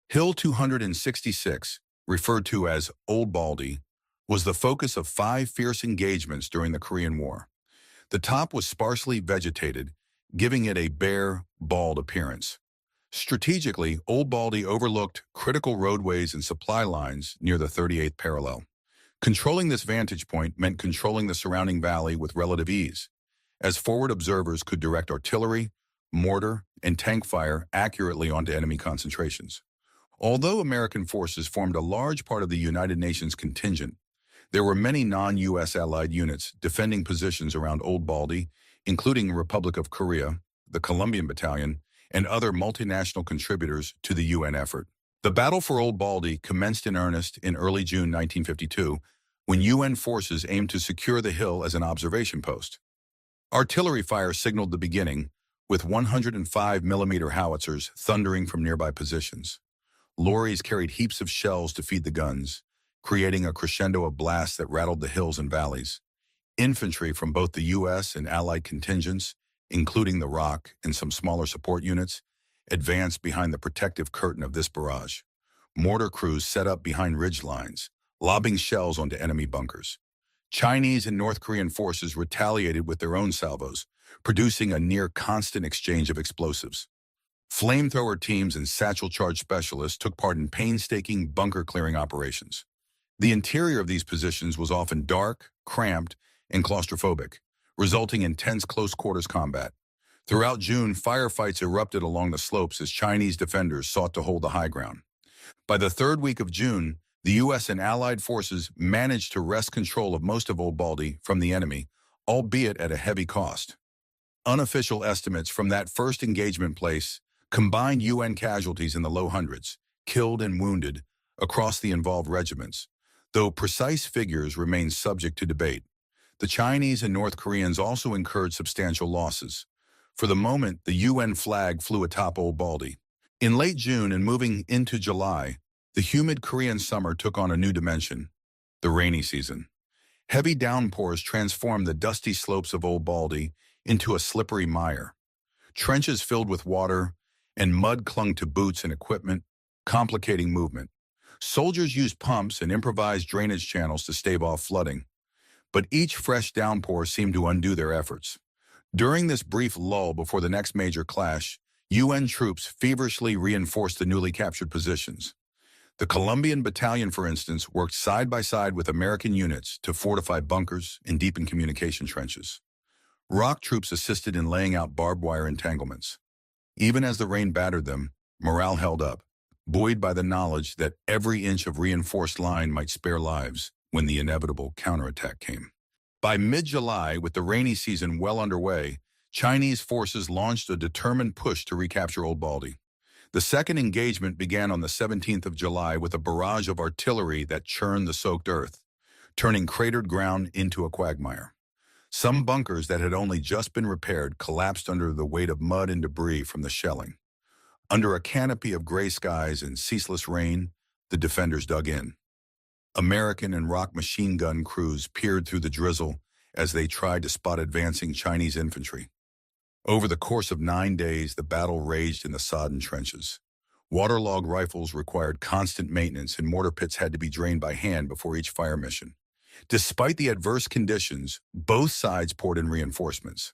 Hill 266, referred to as Old Baldy, was the focus of 5 fierce engagements during the Korean War. The top was sparsely vegetated, giving it a bare, bald appearance. Strategically, Old Baldy overlooked critical roadways and supply lines near the 38th parallel. Controlling this vantage point meant controlling the surrounding valley with relative ease, as forward observers could direct artillery, mortar, and tank fire accurately onto enemy concentrations. Although American forces formed a large part of the United Nations contingent, there were many non-U.S. allied units defending positions around Old Baldy, including Republic of Korea, the Colombian Battalion, and other multinational contributors to the UN effort. The battle for Old Baldy commenced in earnest in early June 1952, when UN forces aimed to secure the hill as an observation post. Artillery fire signaled the beginning, with 105mm howitzers thundering from nearby positions. Lorries carried heaps of shells to feed the guns, creating a crescendo of blasts that rattled the hills and valleys. Infantry from both the U.S. and Allied contingents, including the ROC and some smaller support units, advanced behind the protective curtain of this barrage. Mortar crews set up behind ridge lines, lobbing shells onto enemy bunkers. Chinese and North Korean forces retaliated with their own salvos, producing a near-constant exchange of explosives. Flamethrower teams and satchel-charge specialists took part in painstaking bunker-clearing operations. The interior of these positions was often dark, cramped, and claustrophobic, resulting in tense close-quarters combat. Throughout June, firefights erupted along the slopes as Chinese defenders sought to hold the high ground. By the third week of June, the U.S. and Allied forces managed to wrest control of most of Old Baldy from the enemy, albeit at a heavy cost. Unofficial estimates from that first engagement place combined UN casualties in the low hundreds, killed and wounded, across the involved regiments, though precise figures remain subject to debate. The Chinese and North Koreans also incurred substantial losses. For the moment, the UN flag flew atop Old Baldy. In late June and moving into July, the humid Korean summer took on a new dimension, the rainy season. Heavy downpours transformed the dusty slopes of Old Baldy into a slippery mire. Trenches filled with water, and mud clung to boots and equipment, complicating movement. Soldiers used pumps and improvised drainage channels to stave off flooding, but each fresh downpour seemed to undo their efforts. During this brief lull before the next major clash, UN troops feverishly reinforced the newly captured positions. The Colombian Battalion, for instance, worked side by side with American units to fortify bunkers and deepen communication trenches. ROC troops assisted in laying out barbed wire entanglements. Even as the rain battered them, morale held up, buoyed by the knowledge that every inch of reinforced line might spare lives when the inevitable counterattack came. By mid-July, with the rainy season well underway, Chinese forces launched a determined push to recapture Old Baldy. The second engagement began on the 17th of July with a barrage of artillery that churned the soaked earth, turning cratered ground into a quagmire. Some bunkers that had only just been repaired collapsed under the weight of mud and debris from the shelling. Under a canopy of gray skies and ceaseless rain, the defenders dug in. American and ROC machine gun crews peered through the drizzle as they tried to spot advancing Chinese infantry. Over the course of 9 days, the battle raged in the sodden trenches. Waterlogged rifles required constant maintenance, and mortar pits had to be drained by hand before each fire mission. Despite the adverse conditions, both sides poured in reinforcements.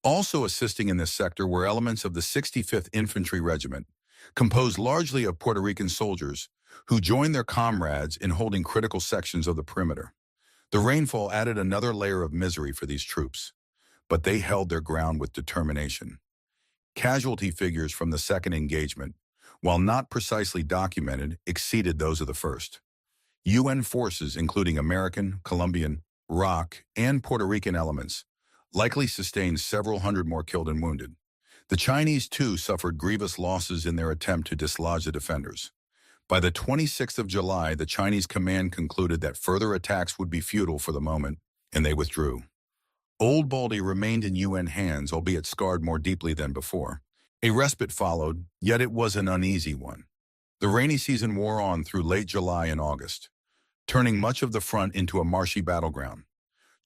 Also assisting in this sector were elements of the 65th Infantry Regiment, composed largely of Puerto Rican soldiers, who joined their comrades in holding critical sections of the perimeter. The rainfall added another layer of misery for these troops, but they held their ground with determination. Casualty figures from the second engagement, while not precisely documented, exceeded those of the first. UN forces, including American, Colombian, ROC, and Puerto Rican elements, likely sustained several hundred more killed and wounded. The Chinese, too, suffered grievous losses in their attempt to dislodge the defenders. By the 26th of July, the Chinese command concluded that further attacks would be futile for the moment, and they withdrew. Old Baldy remained in UN hands, albeit scarred more deeply than before. A respite followed, yet it was an uneasy one. The rainy season wore on through late July and August, turning much of the front into a marshy battleground.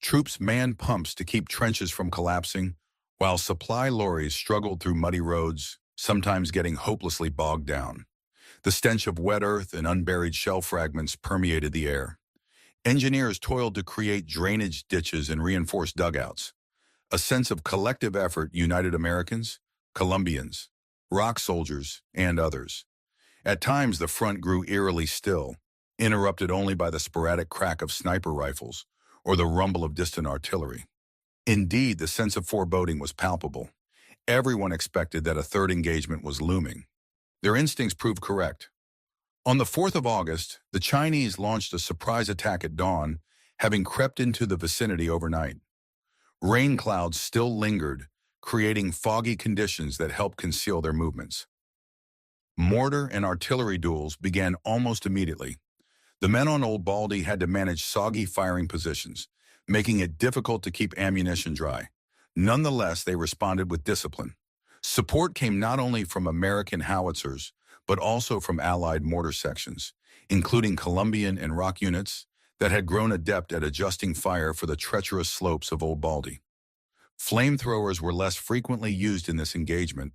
Troops manned pumps to keep trenches from collapsing, while supply lorries struggled through muddy roads, sometimes getting hopelessly bogged down. The stench of wet earth and unburied shell fragments permeated the air. Engineers toiled to create drainage ditches and reinforce dugouts. A sense of collective effort united Americans, Colombians, rock soldiers, and others. At times, the front grew eerily still, interrupted only by the sporadic crack of sniper rifles or the rumble of distant artillery. Indeed, the sense of foreboding was palpable. Everyone expected that a third engagement was looming. Their instincts proved correct. On the 4th of August, the Chinese launched a surprise attack at dawn, having crept into the vicinity overnight. Rain clouds still lingered, creating foggy conditions that helped conceal their movements. Mortar and artillery duels began almost immediately. The men on Old Baldy had to manage soggy firing positions, making it difficult to keep ammunition dry. Nonetheless, they responded with discipline. Support came not only from American howitzers, but also from Allied mortar sections, including Colombian and rock units that had grown adept at adjusting fire for the treacherous slopes of Old Baldy. Flamethrowers were less frequently used in this engagement,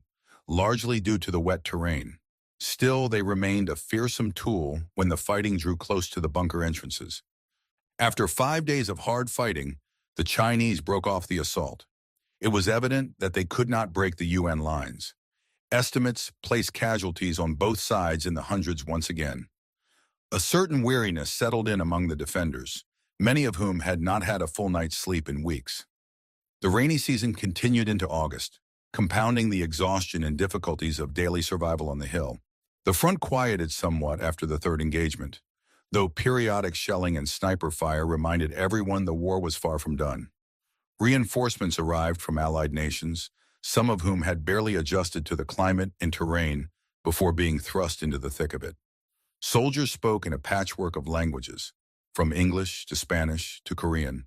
largely due to the wet terrain. Still, they remained a fearsome tool when the fighting drew close to the bunker entrances. After 5 days of hard fighting, the Chinese broke off the assault. It was evident that they could not break the UN lines. Estimates placed casualties on both sides in the hundreds once again. A certain weariness settled in among the defenders, many of whom had not had a full night's sleep in weeks. The rainy season continued into August, compounding the exhaustion and difficulties of daily survival on the hill. The front quieted somewhat after the third engagement, though periodic shelling and sniper fire reminded everyone the war was far from done. Reinforcements arrived from Allied nations, some of whom had barely adjusted to the climate and terrain before being thrust into the thick of it. Soldiers spoke in a patchwork of languages, from English to Spanish to Korean,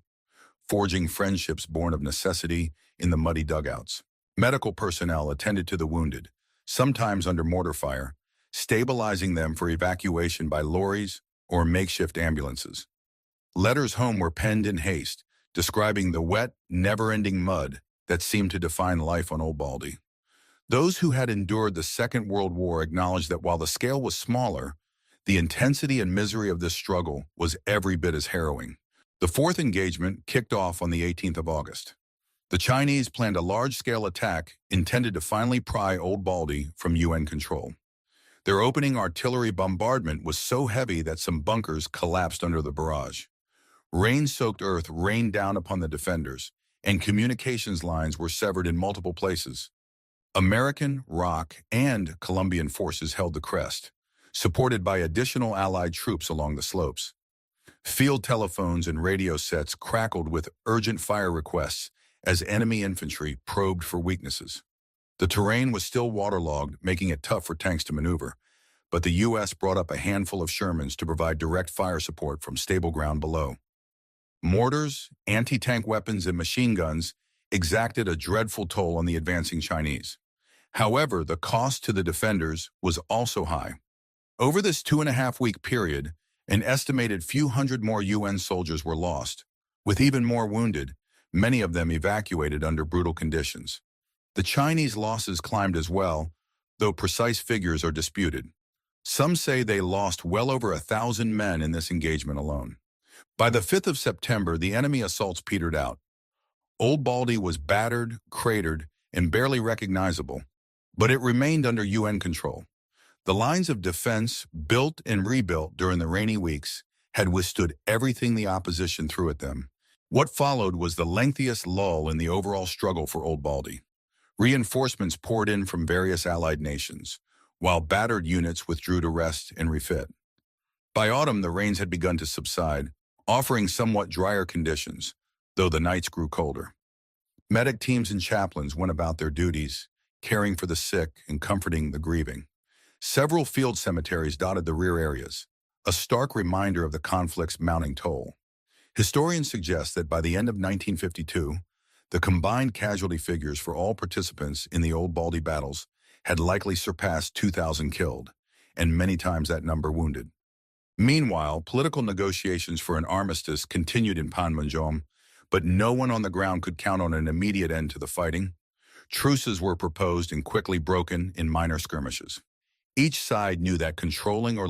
forging friendships born of necessity in the muddy dugouts. Medical personnel attended to the wounded, sometimes under mortar fire, stabilizing them for evacuation by lorries or makeshift ambulances. Letters home were penned in haste, describing the wet, never-ending mud that seemed to define life on Old Baldy. Those who had endured the Second World War acknowledged that while the scale was smaller, the intensity and misery of this struggle was every bit as harrowing. The fourth engagement kicked off on the 18th of August. The Chinese planned a large-scale attack intended to finally pry Old Baldy from UN control. Their opening artillery bombardment was so heavy that some bunkers collapsed under the barrage. Rain-soaked earth rained down upon the defenders, and communications lines were severed in multiple places. American, ROC, and Colombian forces held the crest, supported by additional Allied troops along the slopes. Field telephones and radio sets crackled with urgent fire requests as enemy infantry probed for weaknesses. The terrain was still waterlogged, making it tough for tanks to maneuver, but the U.S. brought up a handful of Shermans to provide direct fire support from stable ground below. Mortars, anti-tank weapons, and machine guns exacted a dreadful toll on the advancing Chinese. However, the cost to the defenders was also high. Over this 2.5-week period, an estimated few hundred more UN soldiers were lost, with even more wounded, many of them evacuated under brutal conditions. The Chinese losses climbed as well, though precise figures are disputed. Some say they lost well over 1,000 men in this engagement alone. By the 5th of September, the enemy assaults petered out. Old Baldy was battered, cratered, and barely recognizable, but it remained under UN control. The lines of defense, built and rebuilt during the rainy weeks, had withstood everything the opposition threw at them. What followed was the lengthiest lull in the overall struggle for Old Baldy. Reinforcements poured in from various Allied nations, while battered units withdrew to rest and refit. By autumn, the rains had begun to subside, offering somewhat drier conditions, though the nights grew colder. Medic teams and chaplains went about their duties, caring for the sick and comforting the grieving. Several field cemeteries dotted the rear areas, a stark reminder of the conflict's mounting toll. Historians suggest that by the end of 1952, the combined casualty figures for all participants in the Old Baldy battles had likely surpassed 2,000 killed, and many times that number wounded. Meanwhile, political negotiations for an armistice continued in Panmunjom, but no one on the ground could count on an immediate end to the fighting. Truces were proposed and quickly broken in minor skirmishes. Each side knew that controlling or